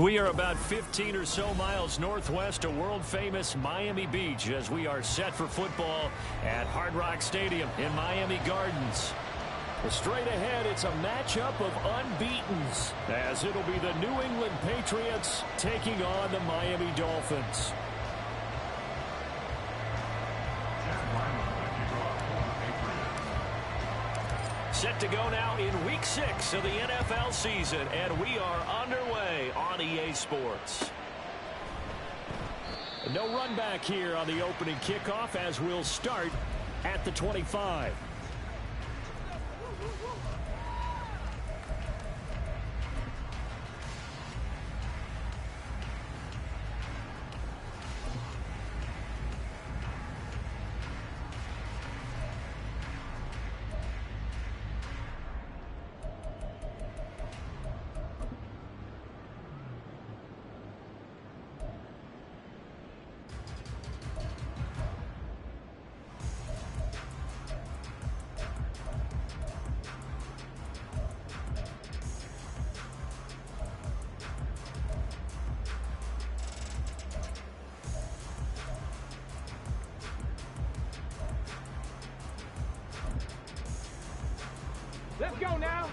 We are about 15 or so miles northwest of world-famous Miami Beach as we are set for football at Hard Rock Stadium in Miami Gardens. Straight ahead, it's a matchup of unbeatens as it'll be the New England Patriots taking on the Miami Dolphins. Set to go now in Week 6 of the NFL season, and we are underway on EA Sports. No run back here on the opening kickoff as we'll start at the 25. Let's go now.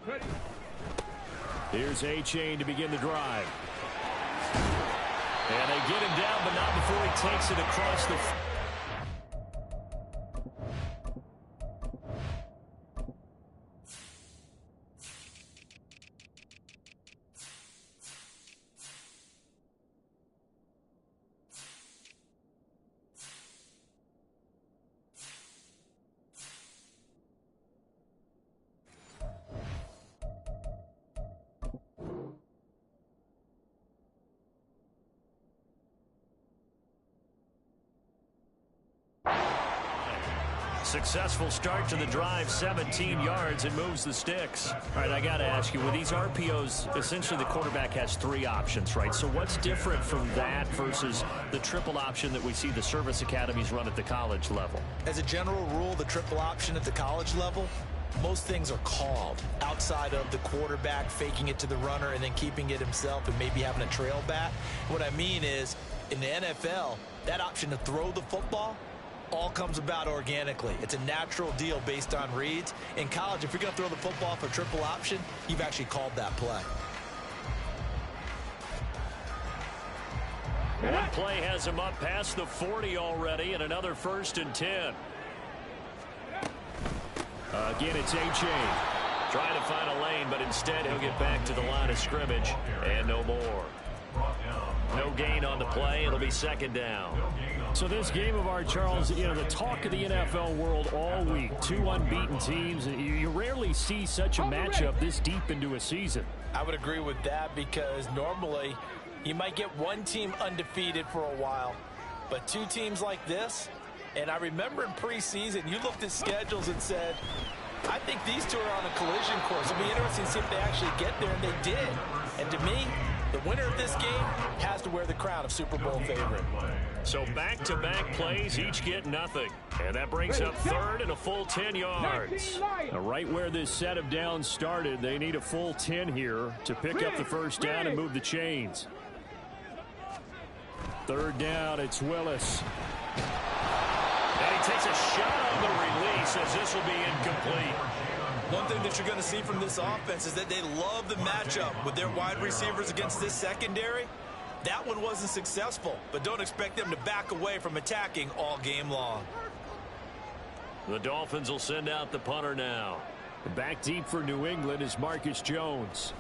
Ready. Here's A-Chain to begin the drive. And they get him down, but not before he takes it across the... Successful start to the drive, 17 yards, and moves the sticks. All right, I got to ask you, with these RPOs, essentially the quarterback has 3 options, right? So what's different from that versus the triple option that we see the service academies run at the college level? As a general rule, the triple option at the college level, most things are called outside of the quarterback faking it to the runner and then keeping it himself and maybe having a trail back. What I mean is, in the NFL, that option to throw the football all comes about organically. It's a natural deal based on reads. In college, if you're going to throw the football for triple option, you've actually called that play. One play has him up past the 40 already, and another 1st and 10. Again, it's A-Chain. Trying to find a lane, but instead he'll get back to the line of scrimmage, and no more. No gain on the play. It'll be 2nd down. So this game of art, Charles, you know, the talk of the NFL world all week. 2 unbeaten teams. You rarely see such a matchup this deep into a season. I would agree with that because normally you might get one team undefeated for a while, but 2 teams like this, and I remember in preseason, you looked at schedules and said, I think these 2 are on a collision course. It'll be interesting to see if they actually get there, and they did. And to me, the winner of this game has to wear the crown of Super Bowl favorite. So back-to-back plays, each get nothing. And that brings up 3rd and a full 10 yards. Now, right where this set of downs started, they need a full 10 here to pick up the 1st down and move the chains. 3rd down, it's Willis. And he takes a shot on the release as this will be incomplete. One thing that you're going to see from this offense is that they love the matchup with their wide receivers against this secondary. That one wasn't successful, but don't expect them to back away from attacking all game long. The Dolphins will send out the punter now. Back deep for New England is Marcus Jones.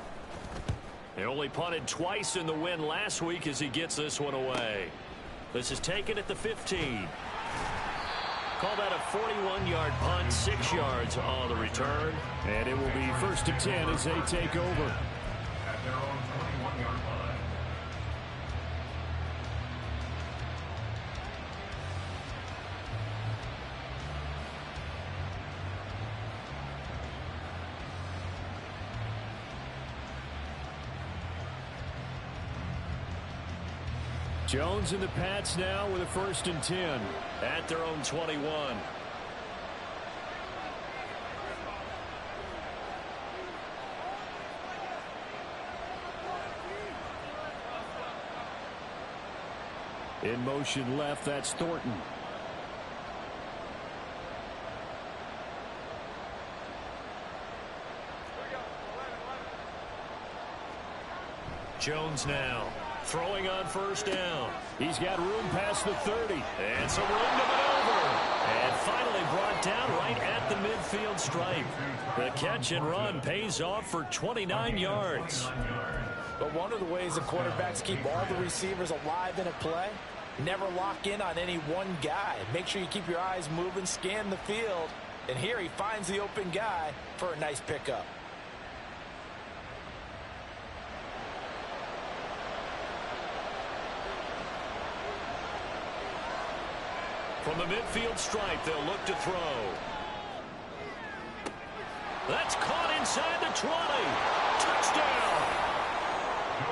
They only punted twice in the win last week as he gets this one away. This is taken at the 15. Call that a 41-yard punt, 6 yards on the return. And it will be 1st and 10 as they take over. At their own 21-yard line. Jones and the Pats now with a 1st and 10 at their own 21. In motion left, that's Thornton. Jones now throwing on first down. He's got room past the 30 and some room to maneuver. And finally brought down right at the midfield stripe. The catch and run pays off for 29 yards. But one of the ways the quarterbacks keep all the receivers alive in a play, never lock in on any one guy. Make sure you keep your eyes moving, scan the field. And here he finds the open guy for a nice pickup. From the midfield stripe, they'll look to throw. That's caught inside the 20. Touchdown.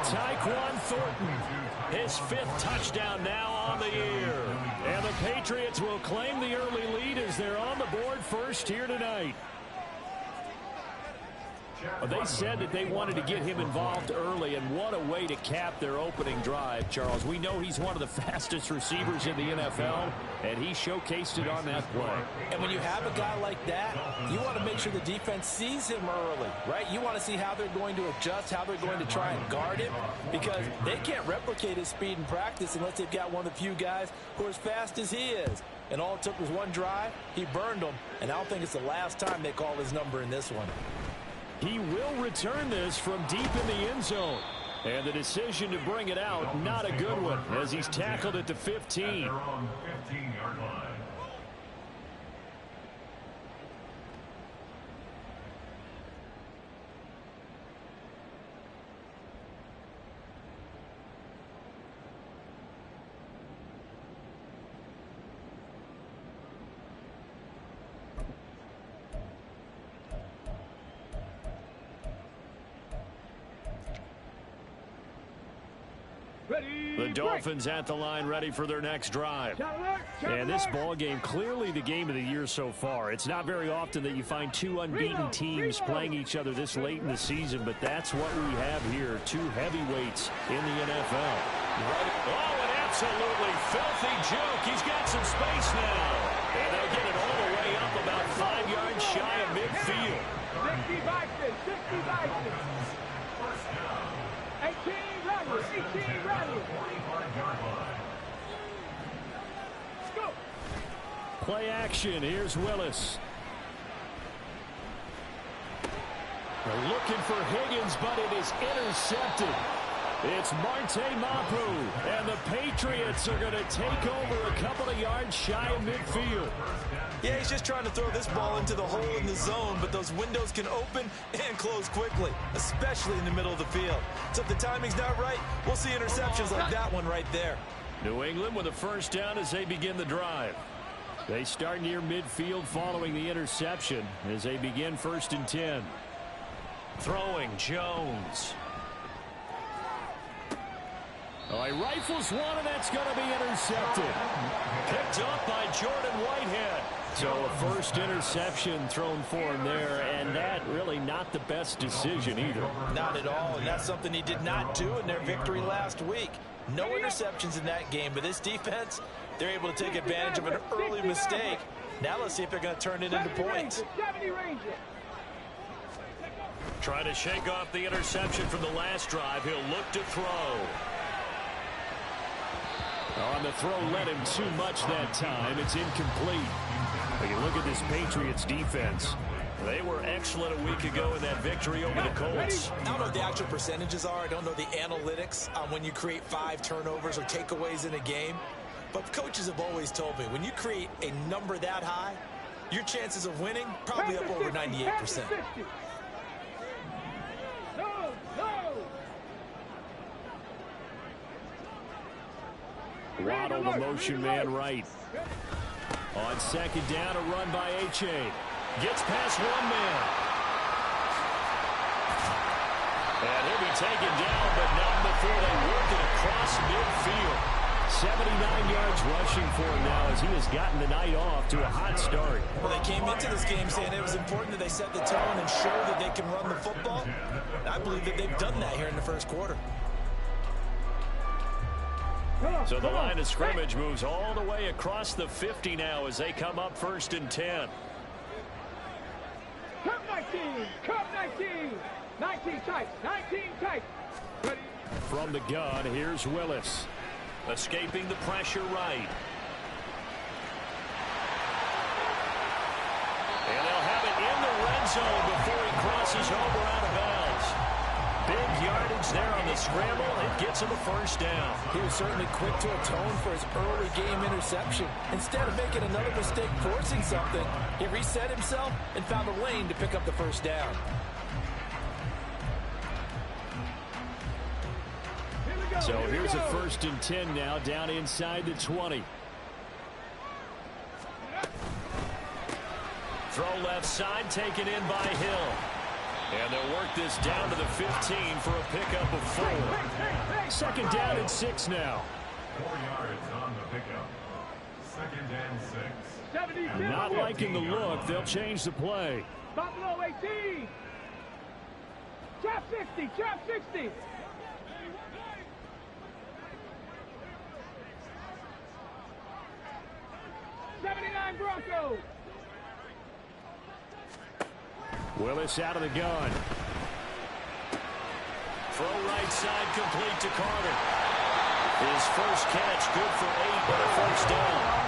Tyquan Thornton, his 5th touchdown now on the year. And the Patriots will claim the early lead as they're on the board first here tonight. They said that they wanted to get him involved early, and what a way to cap their opening drive, Charles. We know he's one of the fastest receivers in the NFL, and he showcased it on that play. And when you have a guy like that, you want to make sure the defense sees him early, right? You want to see how they're going to adjust, how they're going to try and guard him, because they can't replicate his speed in practice unless they've got one of the few guys who are as fast as he is. And all it took was one drive. He burned them, and I don't think it's the last time they call his number in this one. He will return this from deep in the end zone. And the decision to bring it out, not a good one, as he's tackled at the 15. At their own 15-yard line. The Dolphins at the line ready for their next drive. And this ball game, clearly the game of the year so far. It's not very often that you find two unbeaten teams playing each other this late in the season, but that's what we have here. Two heavyweights in the NFL. Oh, an absolutely filthy juke. He's got some space now. And they'll get it all the way up about 5 yards shy of midfield. 60 Vikings, 60 Vikings. 18 runners, 18 runners. Let's go. Play action. Here's Willis. They're looking for Higgins, but it is intercepted. It's Marte Mapu, and the Patriots are going to take over a couple of yards shy of midfield. Yeah, he's just trying to throw this ball into the hole in the zone, but those windows can open and close quickly, especially in the middle of the field. So if the timing's not right, we'll see interceptions like that one right there. New England with a first down as they begin the drive. They start near midfield following the interception as they begin 1st and 10. Throwing Jones. Oh, he rifles one, and that's going to be intercepted. Picked up by Jordan Whitehead. So a first interception thrown for him there, and that really not the best decision either. Not at all, and that's something he did not do in their victory last week. No interceptions in that game, but this defense, they're able to take advantage of an early mistake. Now let's see if they're going to turn it into points. Trying to shake off the interception from the last drive. He'll look to throw. On the throw, led him too much that time. It's incomplete. But you look at this Patriots defense. They were excellent a week ago in that victory over the Colts. I don't know what the actual percentages are. I don't know the analytics on when you create 5 turnovers or takeaways in a game. But coaches have always told me, when you create a number that high, your chances of winning probably up over 98%. Waddle, the motion man right. On second down, a run by H.A. Gets past one man. And he'll be taken down, but not before they work it across midfield. 79 yards rushing for him now as he has gotten the night off to a hot start. Well, they came into this game saying it was important that they set the tone and show that they can run the football. And I believe that they've done that here in the first quarter. So the line of scrimmage moves all the way across the 50 now as they come up 1st and 10. Come 19. Come 19. 19 tight. 19 tight. Ready. From the gun, here's Willis. Escaping the pressure right. And they'll have it in the red zone before he crosses over out of bounds. Big yardage there on the scramble. It gets him a 1st down. He was certainly quick to atone for his early game interception. Instead of making another mistake forcing something, he reset himself and found a lane to pick up the 1st down. So here's a 1st and 10 now down inside the 20. Throw left side taken in by Hill. And they'll work this down to the 15 for a pickup of 4. 2nd down and 6 now. 4 yards on the pickup. 2nd and 6. Not liking the look. They'll change the play. Buffalo 18. Trap 60. Trap 60. Broncos. Willis out of the gun. Throw right side complete to Carter. His first catch good for 8 and a 1st down.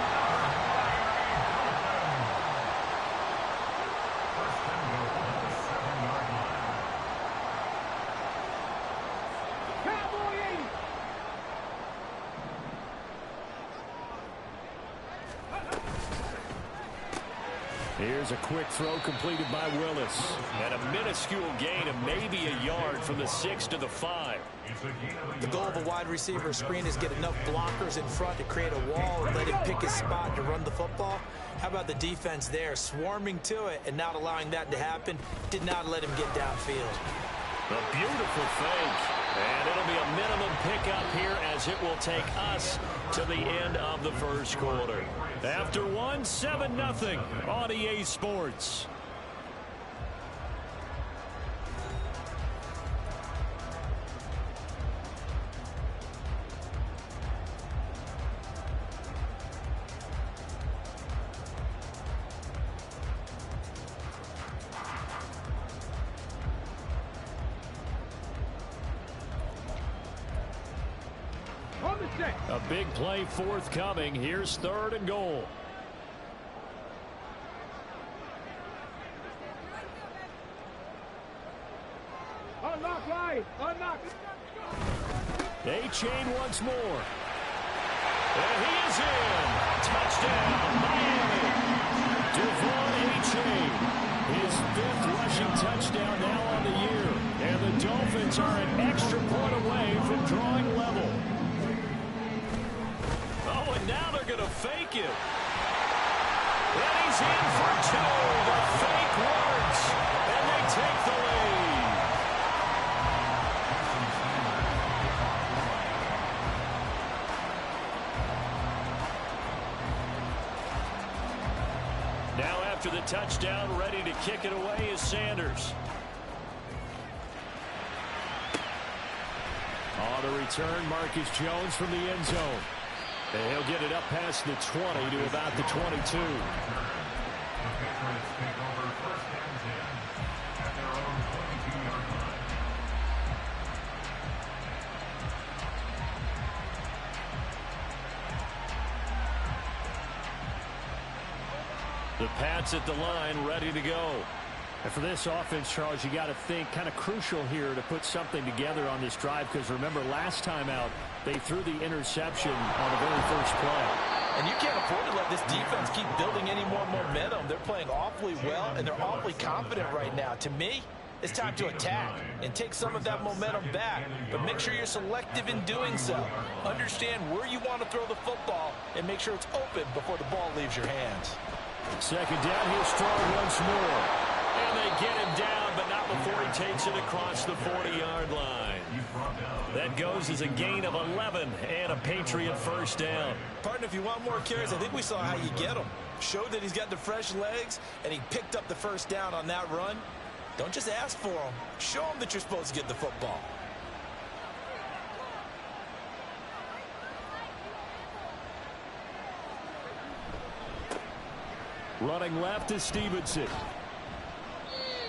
Here's a quick throw completed by Willis. And a minuscule gain of maybe a yard from the 6 to the 5. The goal of a wide receiver screen is get enough blockers in front to create a wall and let him pick his spot to run the football. How about the defense there, swarming to it and not allowing that to happen? Did not let him get downfield. A beautiful fake. And it'll be a minimum pickup here as it will take us to the end of the 1st quarter. After 1, 7-0 on EA Sports. A big play forthcoming. Here's 3rd and goal. Unlock line. Unlock. A-chain once more. And he is in. Touchdown, Miami. Devon A-chain. His 5th rushing touchdown now on the year. And the Dolphins are an extra point away from drawing level. Oh, and now they're going to fake it. And he's in for 2. The fake works. And they take the lead. Now after the touchdown, ready to kick it away is Sanders. On the return, Marcus Jones from the end zone. And he'll get it up past the 20 to about the 22. The Pats at the line, ready to go. And for this offense, Charles, you got to think kind of crucial here to put something together on this drive, because remember last time out they threw the interception on the very first play. And you can't afford to let this defense keep building any more momentum. They're playing awfully well, and they're awfully confident right now. To me, it's time to attack and take some of that momentum back, but make sure you're selective in doing so. Understand where you want to throw the football and make sure it's open before the ball leaves your hands. 2nd down, he'll strong once more. And they get him down, but not before he takes it across the 40-yard line. That goes as a gain of 11 and a Patriot 1st down. Partner, if you want more carries, I think we saw how you get him. Showed that he's got the fresh legs, and he picked up the 1st down on that run. Don't just ask for him. Show him that you're supposed to get the football. Running left is Stevenson.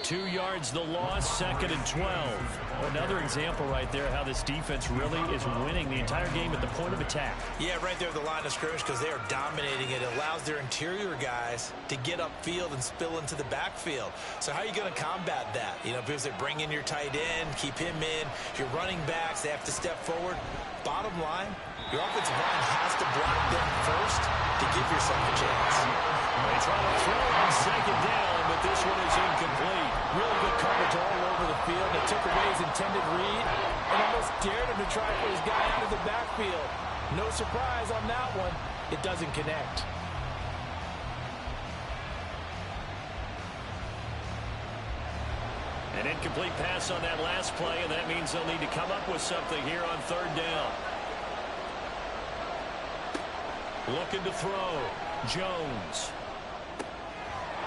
2 yards the loss, 2nd and 12. Another example right there how this defense really is winning the entire game at the point of attack. Yeah, right there at the line of scrimmage because they are dominating it. It allows their interior guys to get upfield and spill into the backfield. So how are you going to combat that? You know, because they bring in your tight end, keep him in. Your running backs, they have to step forward. Bottom line, your offensive line has to block them first to give yourself a chance. They try to throw on 2nd down, but this one is incomplete. Really good coverage all over the field. They took away his intended read and almost dared him to try for his guy out of the backfield. No surprise on that one. It doesn't connect. An incomplete pass on that last play, and that means they'll need to come up with something here on 3rd down. Looking to throw. Jones.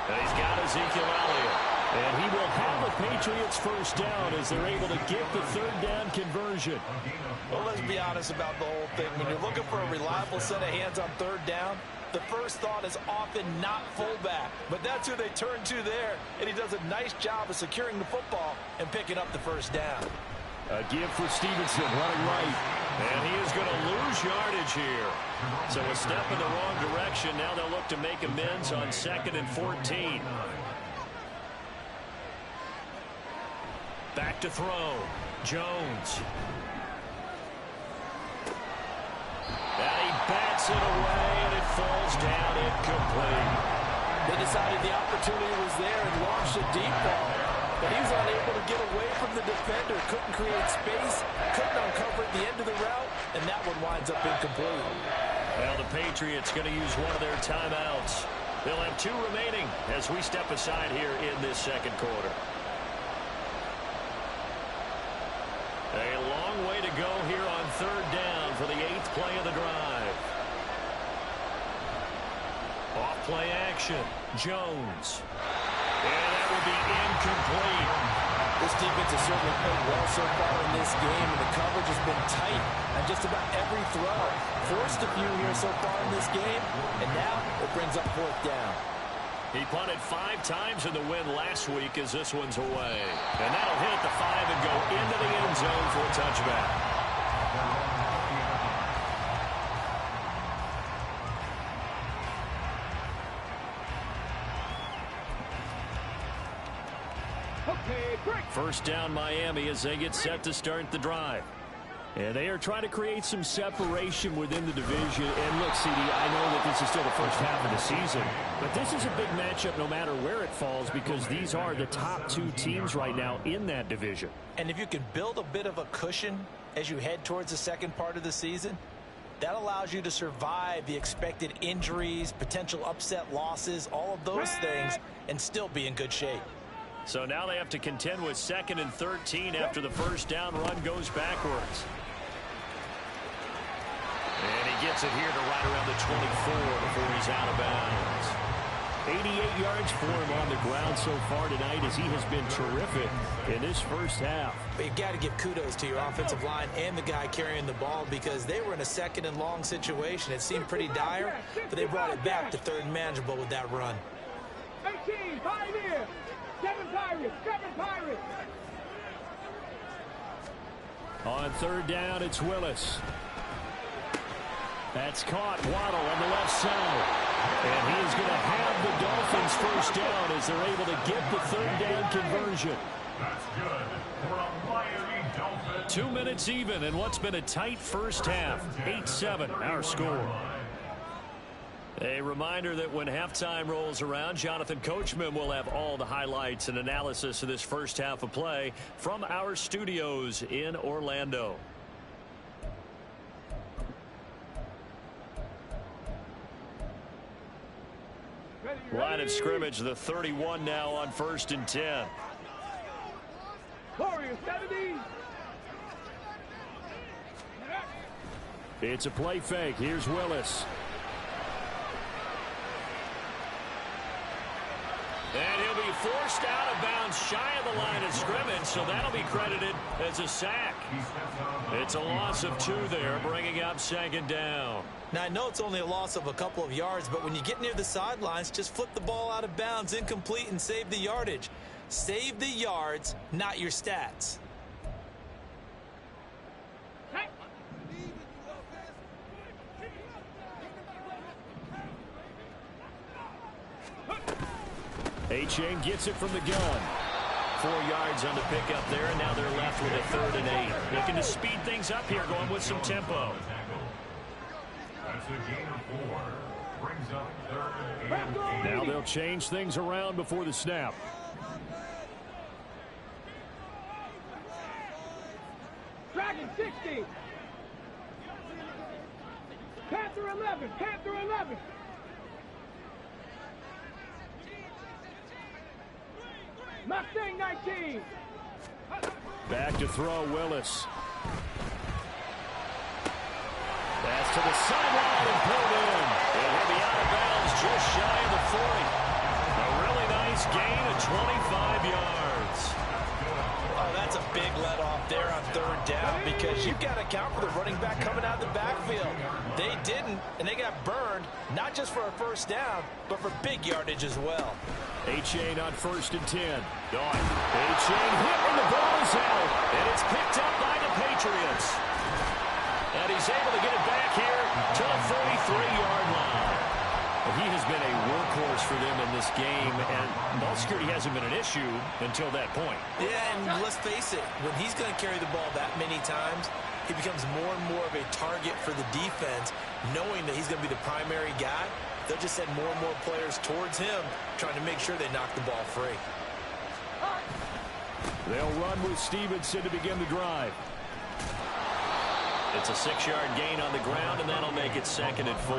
And he's got Ezekiel Elliott. And he will have the Patriots first down as they're able to get the 3rd down conversion. Well, let's be honest about the whole thing. When you're looking for a reliable set of hands on 3rd down, the first thought is often not fullback. But that's who they turn to there. And he does a nice job of securing the football and picking up the first down. A give for Stevenson running right. And he is going to lose yardage here. So a step in the wrong direction. Now they'll look to make amends on 2nd and 14. Back to throw. Jones. And he bats it away, and it falls down incomplete. They decided the opportunity was there and launched a deep ball. But he was unable to get away from the defender. Couldn't create space. Couldn't uncover at the end of the route. And that one winds up incomplete. Well, the Patriots going to use one of their timeouts. They'll have 2 remaining as we step aside here in this 2nd quarter. A long way to go here on 3rd down for the 8th play of the drive. Off play action. Jones. And that will be incomplete. This defense has certainly played well so far in this game, and the coverage has been tight on just about every throw. Forced a few here so far in this game, and now it brings up 4th down. He punted 5 times in the win last week as this one's away. And that'll hit at the 5 and go into the end zone for a touchback. Okay, break. First down Miami as they get set to start the drive. And they are trying to create some separation within the division. And look, CD, I know that this is still the first half of the season, but this is a big matchup no matter where it falls because these are the top 2 teams right now in that division. And if you can build a bit of a cushion as you head towards the second part of the season, that allows you to survive the expected injuries, potential upset losses, all of those things, and still be in good shape. So now they have to contend with 2nd and 13 after the first down run goes backwards. And he gets it here to right around the 24 before he's out of bounds. 88 yards for him on the ground so far tonight as he has been terrific in this first half. But you've got to give kudos to your offensive line and the guy carrying the ball because they were in a 2nd and long situation. It seemed pretty dire, but they brought it back to 3rd and manageable with that run. 18, 5 here. 7 Pirates, 7 Pirates. On 3rd down, it's Willis. That's caught. Waddle on the left side. And he is going to have the Dolphins first down as they're able to get the 3rd down conversion. That's good for a Miami Dolphins. 2 minutes even in what's been a tight first half. 8-7 our score. A reminder that when halftime rolls around, Jonathan Coachman will have all the highlights and analysis of this first half of play from our studios in Orlando. Line of scrimmage, the 31 now on 1st and 10. Warriors 70. It's a play fake. Here's Willis. And he'll be forced out of bounds shy of the line of scrimmage, so that'll be credited as a sack. It's a loss of 2 there, bringing up 2nd down. Now, I know it's only a loss of a couple of yards, but when you get near the sidelines, just flip the ball out of bounds, incomplete, and save the yardage. Save the yards, not your stats. A-Chain gets it from the gun. 4 yards on the pickup there, and now they're left with a 3rd and 8. Looking to speed things up here, going with some tempo. That's a gain of 4. Brings up 3rd and 8. Now they'll change things around before the snap. Dragon 60. Panther 11. Panther 11. Mustang 19. Back to throw, Willis. Pass to the sideline and pulled in. It will be out of bounds just shy of the 40. A really nice gain of 25 yards. Oh, that's a big let-off there on 3rd down because you've got to account for the running back coming out of the backfield. They didn't, and they got burned, not just for a 1st down, but for big yardage as well. A-Chain on 1st and 10. Dart. A-Chain hit when the ball is held, and it's picked up by the Patriots. And he's able to get it back here to the 43-yard line. He has been a workhorse for them in this game, and ball security hasn't been an issue until that point. Yeah, and let's face it, when he's going to carry the ball that many times, he becomes more and more of a target for the defense, knowing that he's going to be the primary guy. They'll just send more and more players towards him, trying to make sure they knock the ball free. They'll run with Stevenson to begin the drive. It's a 6-yard gain on the ground, and that'll make it 2nd and 4.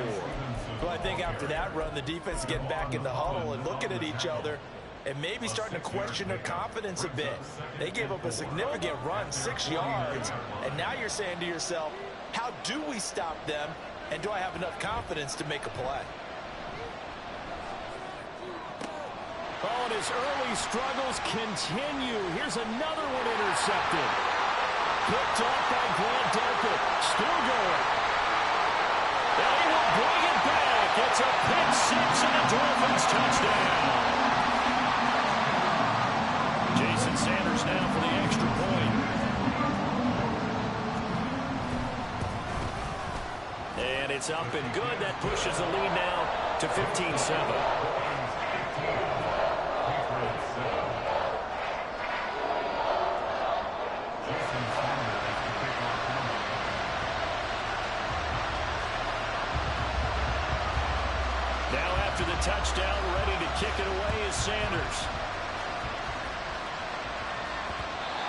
Well, I think after that run, the defense is getting back in the huddle and looking at each other and maybe starting to question their confidence a bit. They gave up a significant run, 6 yards, and now you're saying to yourself, how do we stop them, and do I have enough confidence to make a play? Oh, and his early struggles continue. Here's another one intercepted. Picked off by Grant Delpit. Still going. And he will bring it back. It's a pick 6 and a Dolphins touchdown. Jason Sanders now for the extra point. And it's up and good. That pushes the lead now to 15-7. Touchdown, ready to kick it away is Sanders.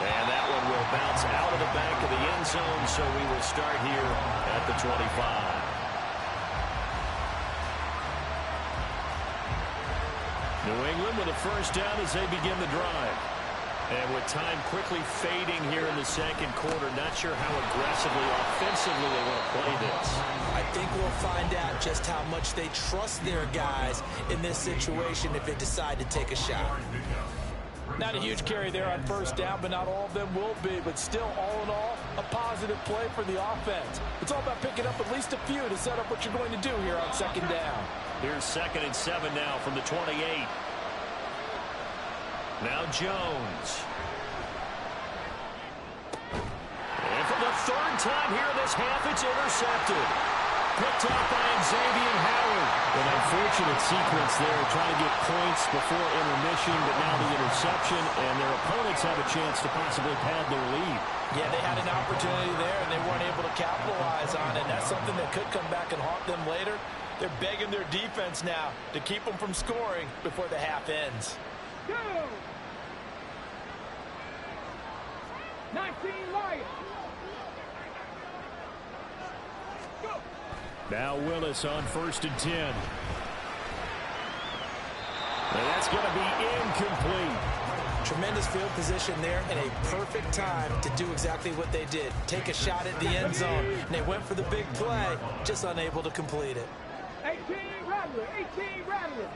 And that one will bounce out of the back of the end zone, so we will start here at the 25. New England with a 1st down as they begin the drive. And with time quickly fading here in the 2nd quarter, not sure how aggressively, offensively they want to play this. I think we'll find out just how much they trust their guys in this situation if they decide to take a shot. Not a huge carry there on 1st down, but not all of them will be. But still, all in all, a positive play for the offense. It's all about picking up at least a few to set up what you're going to do here on 2nd down. Here's 2nd and 7 now from the 28. Now Jones. And for the 3rd time here in this half, it's intercepted. Picked up by Xavier Howard. An unfortunate sequence there, trying to get points before intermission, but now the interception, and their opponents have a chance to possibly pad their lead. Yeah, they had an opportunity there, and they weren't able to capitalize on it. And that's something that could come back and haunt them later. They're begging their defense now to keep them from scoring before the half ends. Go! 19 Lions. Go! Now Willis on 1st and 10. And that's going to be incomplete. Tremendous field position there and a perfect time to do exactly what they did. Take a shot at the end zone. And they went for the big play, just unable to complete it. 18 Rattler. 18 Rattler.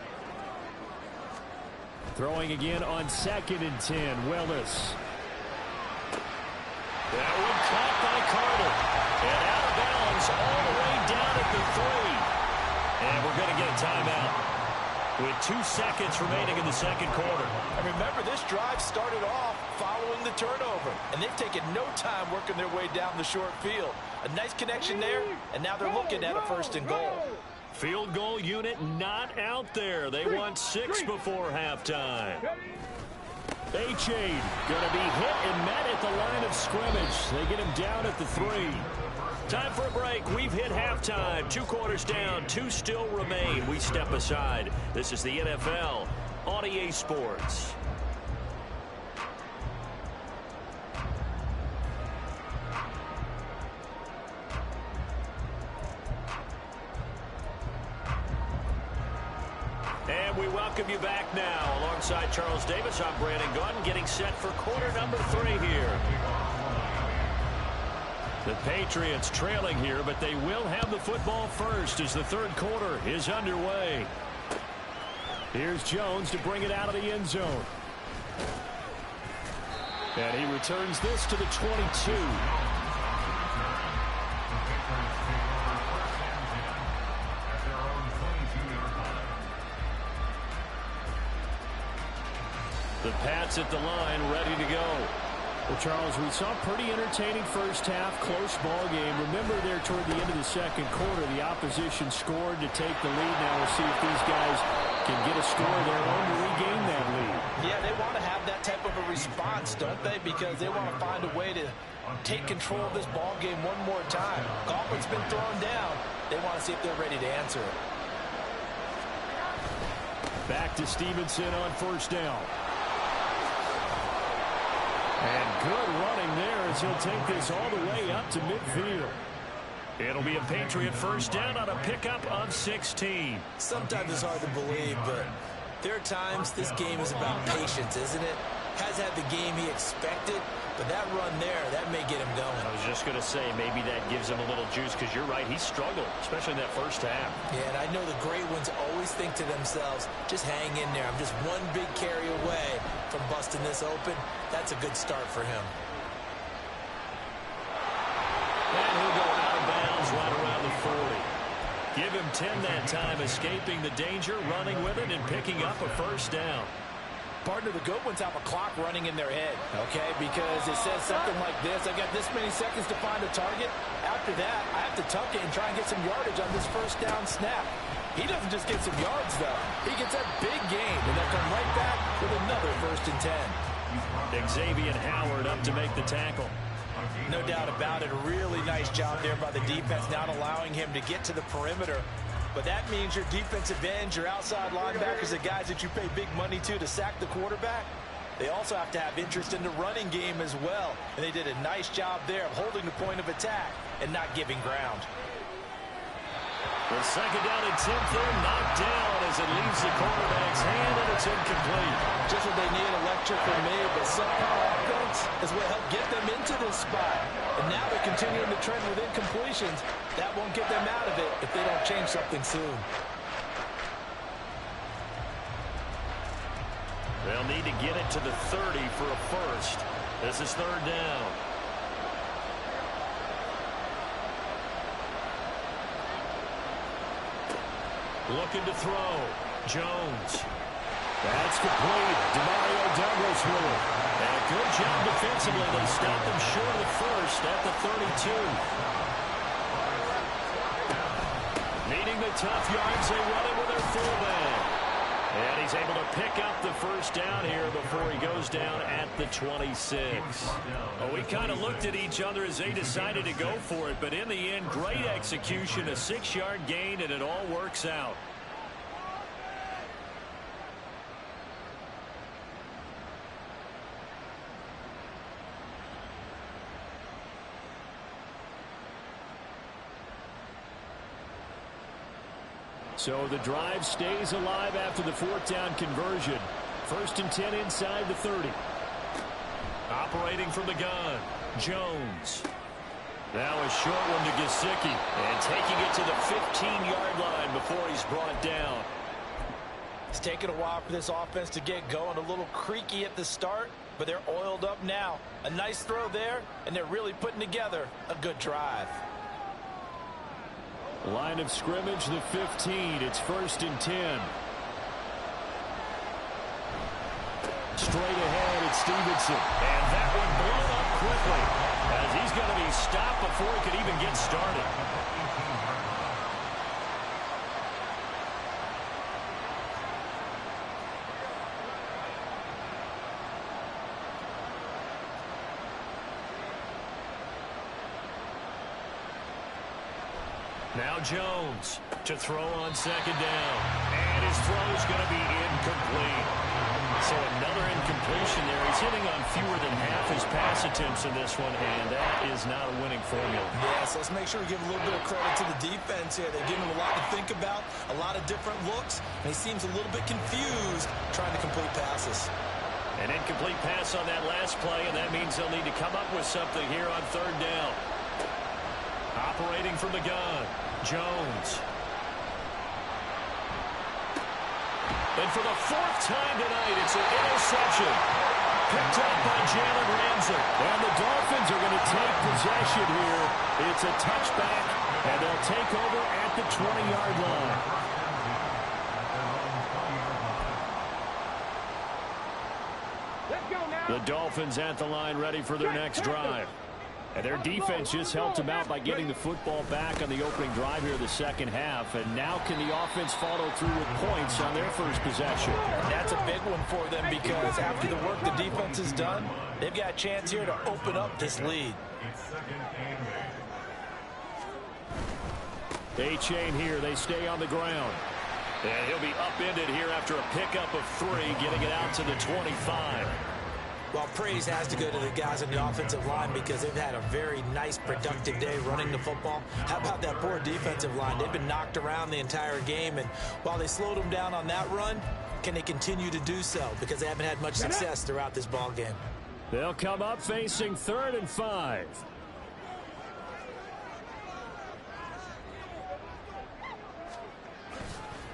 Throwing again on 2nd and 10. Willis. That one caught by Carter. And out of bounds all the way down at the 3. And we're going to get a timeout with 2 seconds remaining in the second quarter. And remember, this drive started off following the turnover. And they've taken no time working their way down the short field. A nice connection there, and now they're looking at a 1st and goal. Field goal unit not out there. They want 6 before halftime. H-Aid going to be hit and met at the line of scrimmage. They get him down at the 3. Time for a break. We've hit halftime. 2 quarters down. 2 still remain. We step aside. This is the NFL on EA Sports. And we welcome you back now. Alongside Charles Davis, I'm Brandon Gunn, getting set for quarter number 3 here. The Patriots trailing here, but they will have the football first as the 3rd quarter is underway. Here's Jones to bring it out of the end zone. And he returns this to the 22. The Pats at the line, ready to go. Well, Charles, we saw a pretty entertaining first half, close ball game. Remember there toward the end of the second quarter, the opposition scored to take the lead. Now we'll see if these guys can get a score of their own to regain that lead. Yeah, they want to have that type of a response, don't they? Because they want to find a way to take control of this ball game one more time. Gauntlet's been thrown down. They want to see if they're ready to answer it. Back to Stevenson on 1st down. And good running there as he'll take this all the way up to midfield. It'll be a Patriot 1st down on a pickup of 16. Sometimes it's hard to believe, but there are times this game is about patience, isn't it? Has had the game he expected, but that run there, that may get him going. I was just going to say, maybe that gives him a little juice, because you're right, he struggled, especially in that first half. Yeah, and I know the great ones always think to themselves, just hang in there. I'm just one big carry away from busting this open. That's a good start for him. And he'll go out of bounds right around the 40. Give him 10 that time, escaping the danger, running with it, and picking up a 1st down. Partner, the good ones have a clock running in their head, okay? Because it says something like this: I got this many seconds to find a target. After that, I have to tuck it and try and get some yardage on this 1st down snap. He doesn't just get some yards, though. He gets a big gain, and they'll come right back with another 1st and 10. Xavier Howard up to make the tackle. No doubt about it. A really nice job there by the defense, not allowing him to get to the perimeter. But that means your defensive ends, your outside linebackers, the guys that you pay big money to sack the quarterback, they also have to have interest in the running game as well. And they did a nice job there of holding the point of attack and not giving ground. The 2nd down and 10 there, knocked down as it leaves the quarterback's hand, and it's incomplete. Just what they need, electric from me, but somehow offense is what helped get them into this spot. And now they're continuing the trend with incompletions. That won't get them out of it if they don't change something soon. They'll need to get it to the 30 for a 1st. This is 3rd down. Looking to throw. Jones. That's complete. Demario Douglas with it. And a good job defensively. They stopped him short of the 1st at the 32. Needing the tough yards, they run it with their fullback. And he's able to pick up the 1st down here before he goes down at the 26. Well, we kind of looked at each other as they decided to go for it, but in the end, great execution, a 6-yard gain, and it all works out. So the drive stays alive after the 4th down conversion. 1st and 10 inside the 30. Operating from the gun, Jones. Now a short one to Gesicki. And taking it to the 15-yard line before he's brought down. It's taken a while for this offense to get going. A little creaky at the start, but they're oiled up now. A nice throw there, and they're really putting together a good drive. Line of scrimmage, the 15. It's 1st and 10. Straight ahead, it's Stevenson. And that one blown up quickly, as he's going to be stopped before he could even get started. Now Jones to throw on 2nd down. And his throw is going to be incomplete. So another incompletion there. He's hitting on fewer than half his pass attempts in this one, and that is not a winning formula. Yes, let's make sure we give a little bit of credit to the defense here. They're giving him a lot to think about, a lot of different looks, and he seems a little bit confused trying to complete passes. An incomplete pass on that last play, and that means they'll need to come up with something here on 3rd down. Operating from the gun, Jones. And for the 4th time tonight, it's an interception. Picked up by Jalen Ramsey. And the Dolphins are going to take possession here. It's a touchback, and they'll take over at the 20-yard line. Let's go now. The Dolphins at the line, ready for their next drive. And their defense just helped them out by getting the football back on the opening drive here in the 2nd half. And now can the offense follow through with points on their first possession? And that's a big one for them, because after the work the defense has done, they've got a chance here to open up this lead. A-chain here. They stay on the ground. And he'll be upended here after a pickup of 3, getting it out to the 25. Well, praise has to go to the guys on the offensive line, because they've had a very nice, productive day running the football. How about that poor defensive line? They've been knocked around the entire game, and while they slowed them down on that run, can they continue to do so? Because they haven't had much success throughout this ball game. They'll come up facing 3rd and 5.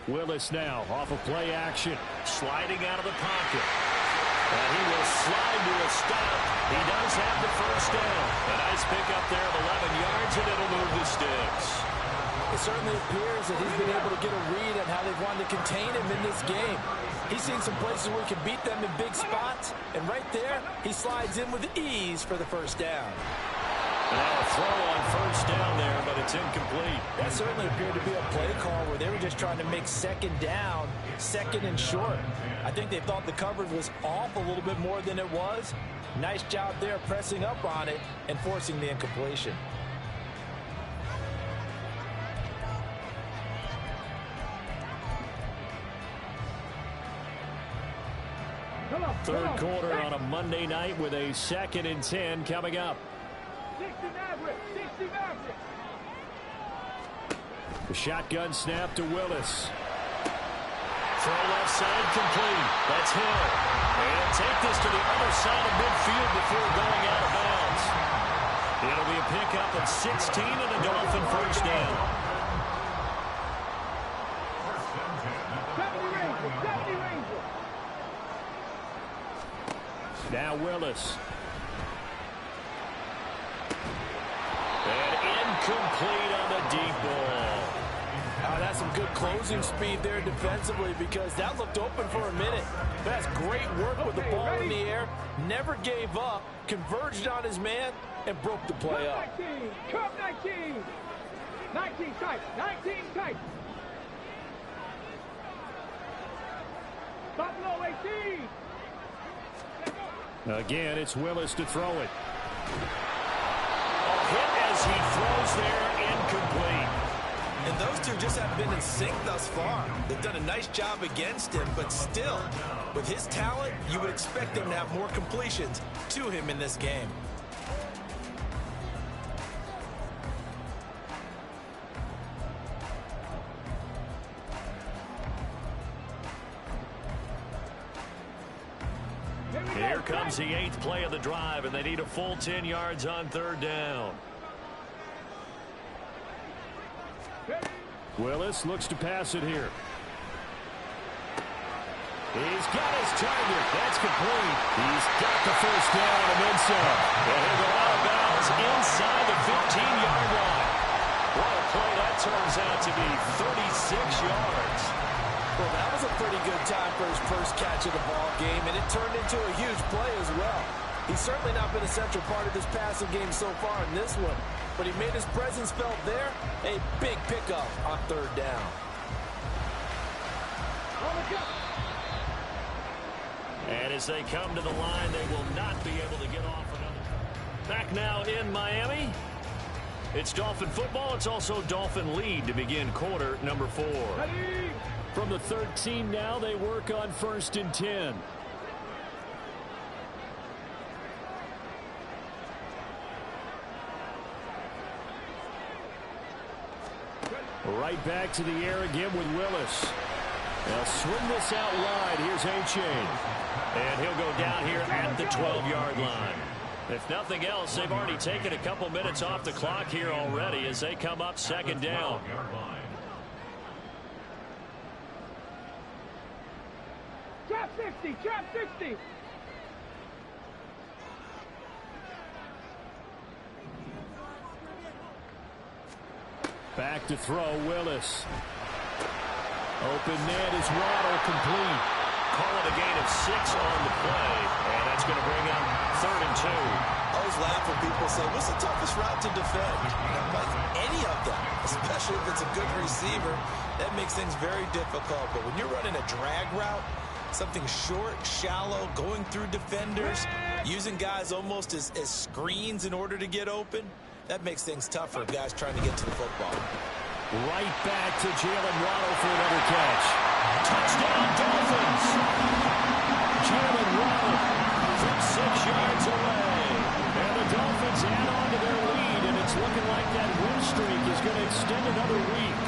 Willis now off of play action, sliding out of the pocket. And he will slide to a stop. He does have the 1st down. A nice pickup there of 11 yards, and it'll move the sticks. It certainly appears that he's been able to get a read on how they've wanted to contain him in this game. He's seen some places where he can beat them in big spots, and right there, he slides in with ease for the 1st down. Now a throw on 1st down there, but it's incomplete. That certainly appeared to be a play call where they were just trying to make 2nd down, 2nd and short. I think they thought the coverage was off a little bit more than it was. Nice job there pressing up on it and forcing the incompletion. Third quarter on a Monday night with a 2nd and 10 coming up. 60 Maverick, 60 Maverick. The shotgun snap to Willis. Throw left side complete. That's Hill. And take this to the other side of midfield before going out of bounds. It'll be a pickup of 16 and a Dolphin 1st down. 70 Ranger, 70 Ranger. Now Willis. And incomplete on the deep ball. That's some good closing speed there defensively, because that looked open for a minute. That's great work with the ball in the air. Never gave up, converged on his man, and broke the play up. 19, Cup 19. 19 tight, 19 tight. Buffalo 18. Again, it's Willis to throw it. A hit as he throws there, incomplete. And those two just haven't been in sync thus far. They've done a nice job against him, but still, with his talent, you would expect them to have more completions to him in this game. Here comes the 8th play of the drive, and they need a full 10 yards on 3rd down. Willis looks to pass it here. He's got his target. That's complete. He's got the first down and then some. And he'll go out of bounds inside the 15-yard line. What a play that turns out to be, 36 yards. Well, that was a pretty good time for his first catch of the ball game, and it turned into a huge play as well. He's certainly not been a central part of this passing game so far in this one, but he made his presence felt there. A big pickup on third down. And as they come to the line, they will not be able to get off another. Back now in Miami. It's Dolphin football. It's also Dolphin lead to begin quarter number 4. Ready. From the 13 now, they work on 1st and 10. Right back to the air again with Willis. They'll swing this out wide. Here's A-Chain. And he'll go down here at the 12-yard line. If nothing else, they've already taken a couple minutes off the clock here already as they come up 2nd down. Trap 60, trap 60. Back to throw, Willis. Open net is Waddle, complete. Call it a gain of 6 on the play, and that's going to bring up 3rd and 2. I always laugh when people say, what's the toughest route to defend? I'm like, any of them, especially if it's a good receiver. That makes things very difficult. But when you're running a drag route, something short, shallow, going through defenders, using guys almost as screens in order to get open, that makes things tougher for guys trying to get to the football. Right back to Jalen Waddle for another catch. Touchdown, Dolphins! Jalen Waddle from 6 yards away. And the Dolphins add on to their lead, and it's looking like that win streak is going to extend another week.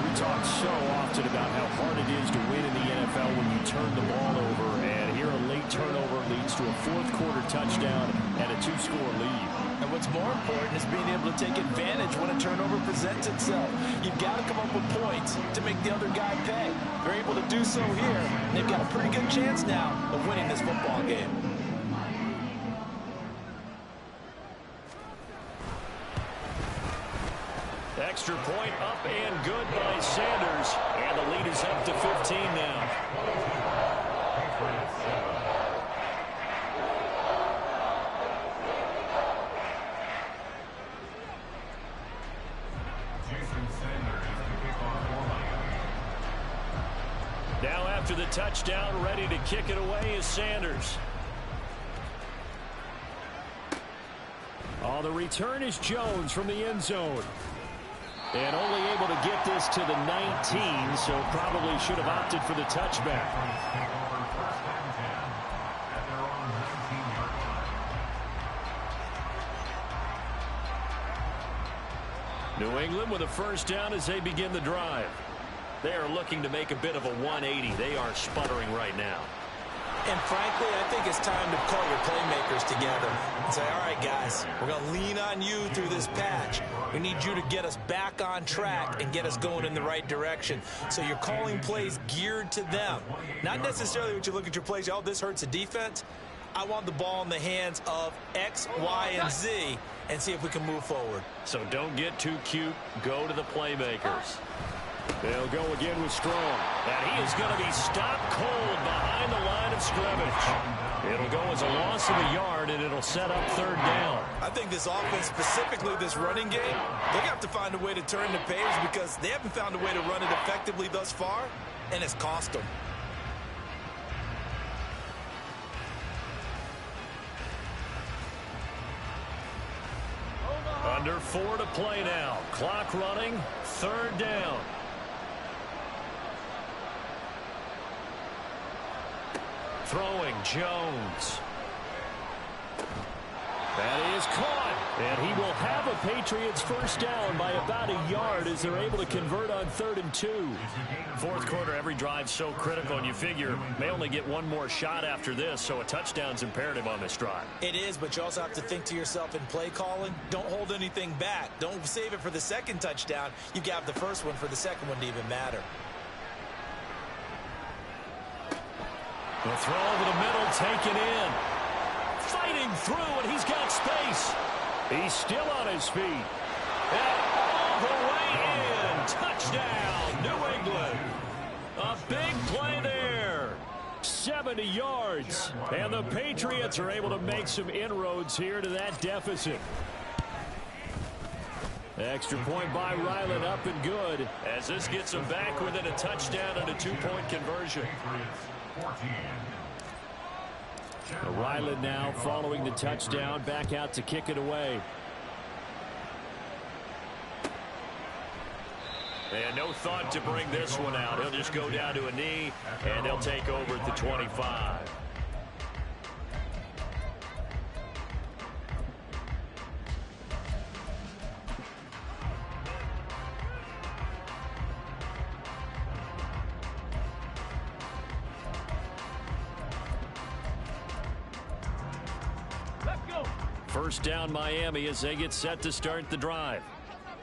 We talk so often about how hard it is to win in the NFL when you turn the ball over, and here a late turnover leads to a 4th quarter touchdown and a 2-score lead. And what's more important is being able to take advantage when a turnover presents itself. You've got to come up with points to make the other guy pay. They're able to do so here. They've got a pretty good chance now of winning this football game. Extra point up and good by Sanders. And the lead is up to 15 now. Now after the touchdown, ready to kick it away is Sanders. Oh, the return is Jones from the end zone. And only able to get this to the 19, so probably should have opted for the touchback. New England with a first down as they begin the drive. They are looking to make a bit of a 180. They are sputtering right now. And frankly, I think it's time to call your playmakers together and say, all right, guys, we're going to lean on you through this patch. We need you to get us back on track and get us going in the right direction. So you're calling plays geared to them. Not necessarily what you look at your plays, oh, this hurts the defense. I want the ball in the hands of X, Y, and Z and see if we can move forward. So don't get too cute. Go to the playmakers. They'll go again with Strong. And he is going to be stopped cold behind the line of scrimmage. It'll go as a loss of a yard, and it'll set up 3rd down. I think this offense, specifically this running game, they're going to have to find a way to turn the page because they haven't found a way to run it effectively thus far, and it's cost them. Under 4 to play now. Clock running. 3rd down. Throwing Jones. That is caught. And he will have a Patriots first down by about a yard as they're able to convert on 3rd and 2. 4th quarter, every drive so critical, and you figure may only get one more shot after this, so a touchdown's imperative on this drive. It is, but you also have to think to yourself in play calling, don't hold anything back. Don't save it for the 2nd touchdown. You've got the first one for the 2nd one to even matter. The throw over the middle, taken in. Fighting through, and he's got space. He's still on his feet. And all the way in. Touchdown, New England. A big play there. 70 yards. And the Patriots are able to make some inroads here to that deficit. Extra point by Ryland, up and good. As this gets them back within a touchdown and a two-point conversion. Ryland now following the touchdown, back out to kick it away. And no thought to bring this one out. He'll just go down to a knee, and they'll take over at the 25. First down Miami as they get set to start the drive.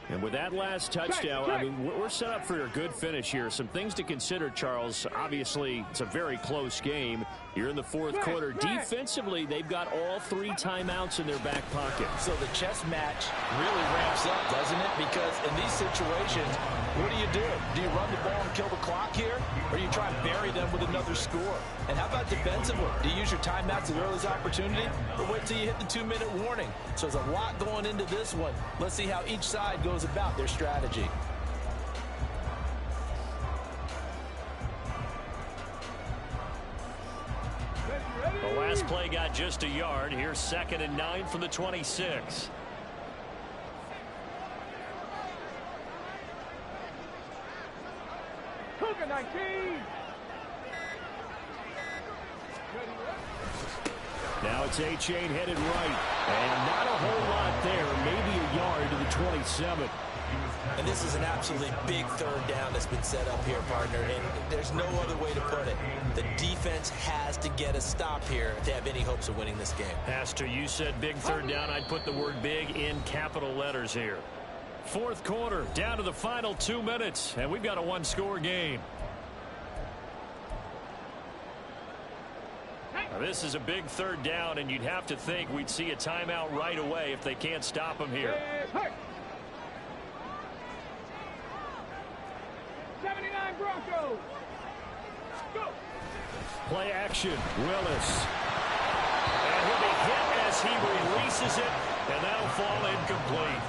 And with that last touchdown, I mean, we're set up for a good finish here. Some things to consider, Charles. Obviously, it's a very close game. You're in the fourth quarter. Defensively, they've got all 3 timeouts in their back pocket. So the chess match really ramps up, doesn't it? Because in these situations, what do you do? Do you run the ball and kill the clock here? Or do you try and bury them with another score? And how about defensively? Do you use your timeouts at earliest opportunity? Or wait till you hit the 2-minute warning? So there's a lot going into this one. Let's see how each side goes about their strategy. The last play got just a yard. Here's 2nd and 9 from the 26. Cougar 19. Now it's A-Chain headed right. And not a whole lot there. Maybe a yard to the 27. And this is an absolutely big third down that's been set up here, partner. And there's no other way to put it. The defense has to get a stop here to have any hopes of winning this game. Pastor, you said big third down. I'd put the word big in capital letters here. Fourth quarter, down to the final 2 minutes. And we've got a one-score game. Now, this is a big third down, and you'd have to think we'd see a timeout right away if they can't stop him here. 79 Broncos. Go. Play action, Willis. And he'll be hit as he releases it, and that'll fall incomplete.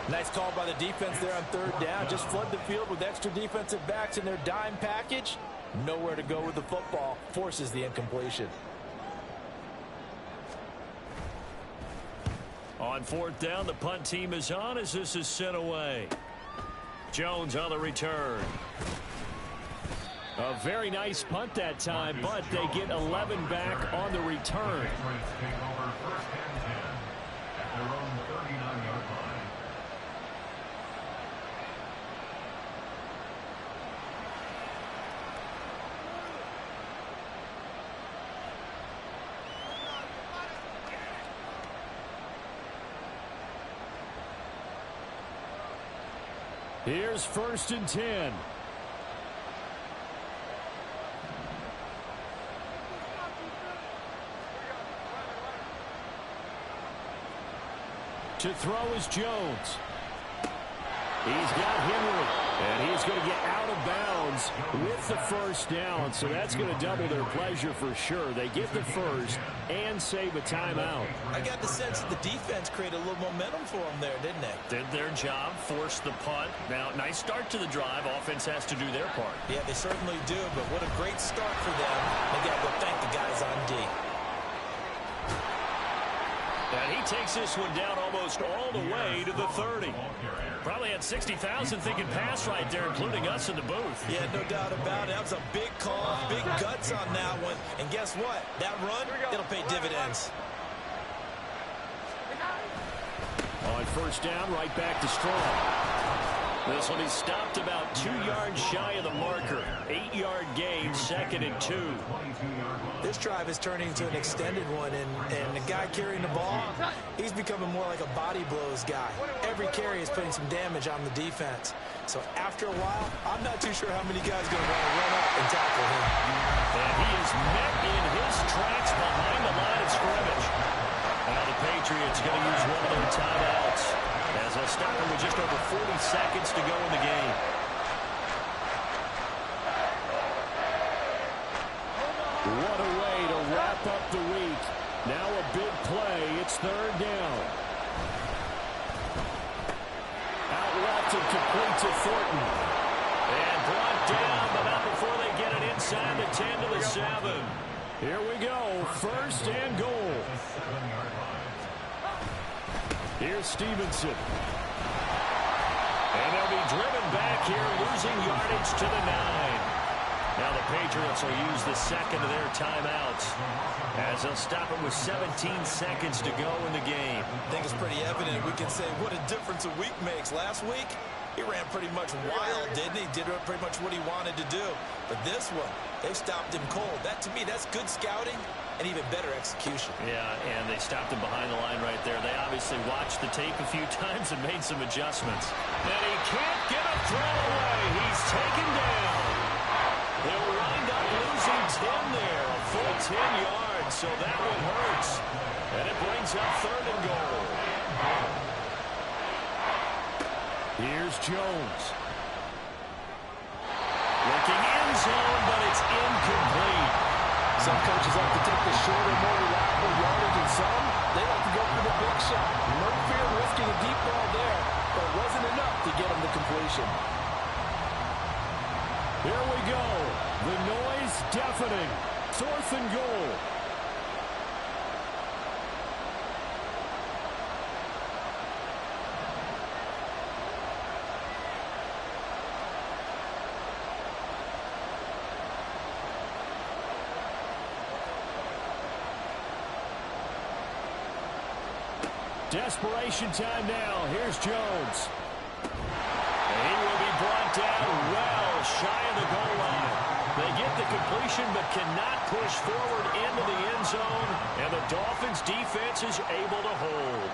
Nice call by the defense there on third down. Just flood the field with extra defensive backs in their dime package. Nowhere to go with the football. Forces the incompletion. On fourth down, the punt team is on as this is sent away. Jones on the return. A very nice punt that time, but they get 11 back on the return. Here's 1st and 10. To throw is Jones. He's got Henry, and he's going to get out of bounds with the first down, so that's going to double their pleasure for sure. They get the first and save a timeout. I got the sense that the defense created a little momentum for them there, didn't they? Did their job, forced the punt. Now, nice start to the drive. Offense has to do their part. Yeah, they certainly do, but what a great start for them. They got to go thank the guys on D. And he takes this one down almost all the way to the 30. Probably had 60,000 thinking pass right there, including us in the booth. Yeah, no doubt about it. That was a big call, big guts on that one. And guess what? That run, it'll pay dividends. On first down, right back to Strong. This one is stopped about 2 yards shy of the marker. 8-yard gain, 2nd and 2. This drive is turning into an extended one, and the guy carrying the ball, he's becoming more like a body blows guy. Every carry is putting some damage on the defense. So after a while, I'm not too sure how many guys are going to want to run up and tackle him. And he is met in his tracks behind the line of scrimmage. Now the Patriots going to use one of their timeouts as they'll stop him with just over 40 seconds to go in the game. What a way to wrap up the week. Now a big play. It's 3rd down. Out left and complete to Thornton. And brought down, but not before they get it inside the 10 to the 7. Here we go. 1st and goal. Here's Stevenson. And they'll be driven back here, losing yardage to the 9. Now the Patriots will use the 2nd of their timeouts as they'll stop it with 17 seconds to go in the game. I think it's pretty evident. We can say what a difference a week makes. Last week, he ran pretty much wild, didn't he? Did pretty much what he wanted to do. But this one, they stopped him cold. That, to me, that's good scouting and even better execution. Yeah, and they stopped him behind the line right there. They obviously watched the tape a few times and made some adjustments. And he can't get a throw away. He's taken down. They'll wind up losing 10 there, a full 10 yards, so that one hurts. And it brings up 3rd and goal. Here's Jones. Looking end zone, but it's incomplete. Some coaches like to take the shorter, more reliable yardage, and some, they like to go for the big shot. No fear of risking a deep ball there, but it wasn't enough to get him the completion. Here we go. The noise deafening. 4th and goal. Desperation time now. Here's Jones. And he will be brought down well shy of the goal line. They get the completion but cannot push forward into the end zone. And the Dolphins defense is able to hold.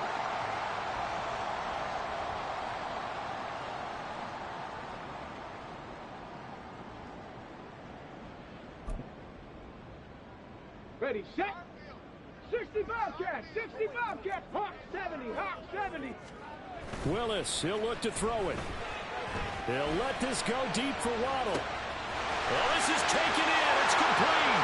Ready, set. 60 Bobcats, 60 Bobcats. Hawk 70, Hawk 70. Willis, he'll look to throw it. He'll let this go deep for Waddle. Well, this is taken in. It's complete.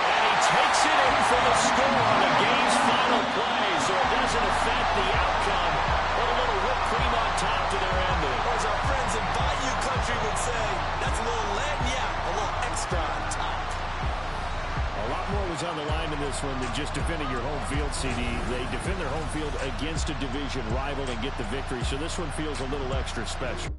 And he takes it in for the score on the game's final play, so it doesn't affect the outcome. But a little whipped cream on top to their ending. Or as our friends in Bayou Country would say, that's a little lagniappe, a little extra on top. A lot more was on the line in this one than just defending your home field, CD. They defend their home field against a division rival and get the victory, so this one feels a little extra special.